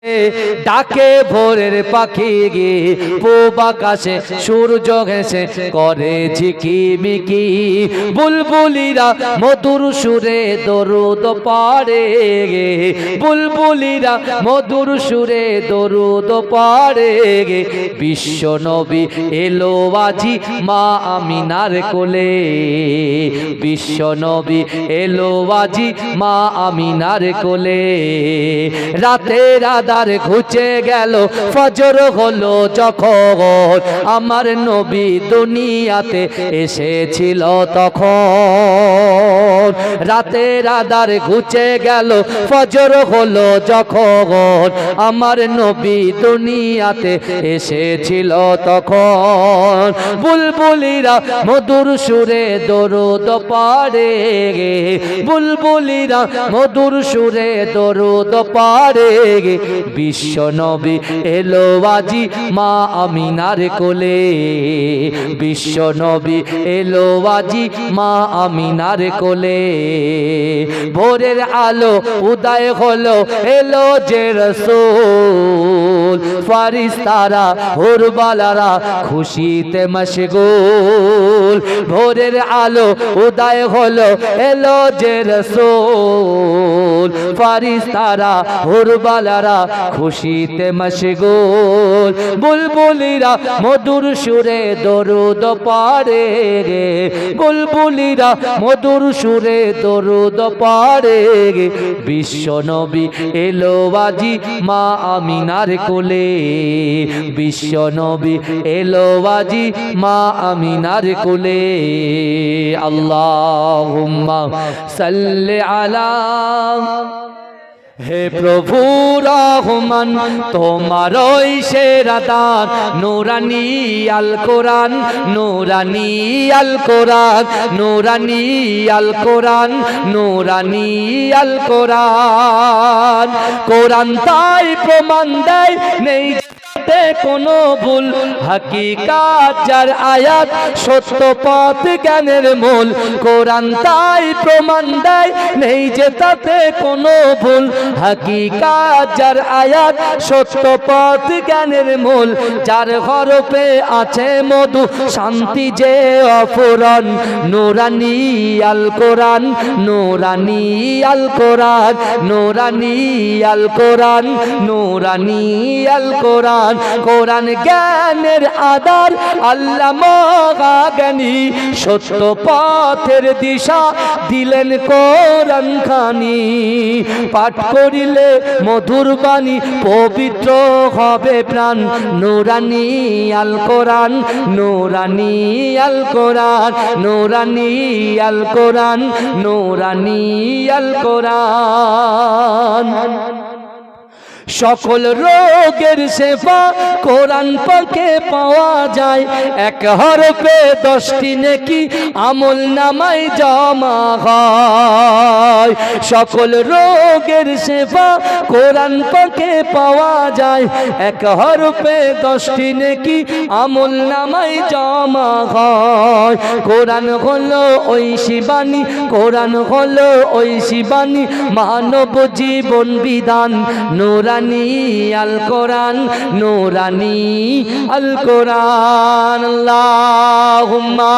ডাকে ভোরের পাখি গে পূব আকাশে সূর্য ঘেঁষে করে ঝিকিমিকি বুলবুলিরা মধুর সুরে দরুদ পড়ে গে বুলবুলিরা মধুর সুরে দরুদ পড়ে গে বিশ্ব নবী এলো আজি মা আমিনার কোলে বিশ্ব নবী এলো আজি মা আমিনার কোলে রাতের আধার ঘুচে গেল ফজর হলো যখন আমার নবী দুনিয়াতে এসেছিল তখন রাতের আধার ঘুচে গেল ফজর হলো যখন আমার নবী দুনিয়াতে এসেছিল তখন বুলবুলিরা মধুর সুরে দরুদ পড়ে গে বুলবুলিরা মধুর সুরে দরুদ পড়ে গে বিশ্ব নবী এলো আজি মা আমিনার কোলে বিশ্ব নবী এলো আজি মা আমিনার কোলে ভোরের আলো উদয় হলো এলো যে রাসূল ফারিস্তারা হুরবালারা খুশিতে মশগুল ভোরের আলো উদয় হলো এলো যে রাসূল ফারিস্তারা হুরবালারা খুশিতে মশগুল বুলবুলিরা মধুর সুরে দরুদ পড়ে গে বুলবুলিরা মধুর সুরে দরুদ পড়ে গে বিশ্ব নবী এলো আজি মা আমিনার কোলে বিশ্ব নবী এলো আজি মা আমিনার কোলে আল্লাহুম্মা সাল্লি আলা হে প্রভু রহমান তোমার ওই সেরা দান নূরানী আল কোরআন নূরানী আল কোরআন নূরানী আল কোরআন নূরানী আল কোরআন কোরআন তাই প্রমাণ দেয় নেই কোনো ভুল হাকিকাত যার আয়াত সত্য পথ জ্ঞানের মূল কোরআন তাই প্রমাণ দেয় নেই যে তাতে কোনো ভুল হাকিকাত যার আয়াত সত্য পথ জ্ঞানের মূল যার হরফে আছে মধু শান্তি যে অফুরন নূরানী আল কোরআন নূরানী আল কোরআন নূরানী আল কোরআন নূরানী আল কোরআন কোরআন জ্ঞানের আধার আল্লাহ মহাজ্ঞানী সত্য পথের দিশা দিলেন কোরআন খানি পাঠ করিলে মধুর বাণী পবিত্র হবে প্রাণ নূরানী আল কোরআন নূরানী আল কোরআন নূরানী আল কোরআন নূরানী আল কোরআন সকল রোগের সেবা কোরআন পাকে পাওয়া যায় এক হরফে 10টি নেকি আমল নামায় জমা হয় সকল রোগের সেবা কোরআন পাকে পাওয়া যায় এক হরফে 10টি নেকি আমল নামায় জমা হয় কোরআন হলো ওই শিবানী কোরআন হলো ওই শিবানী মানব জীবন বিধান নূরানী আল কোরআন নূরানী আল কোরআন আল্লাহুম্মা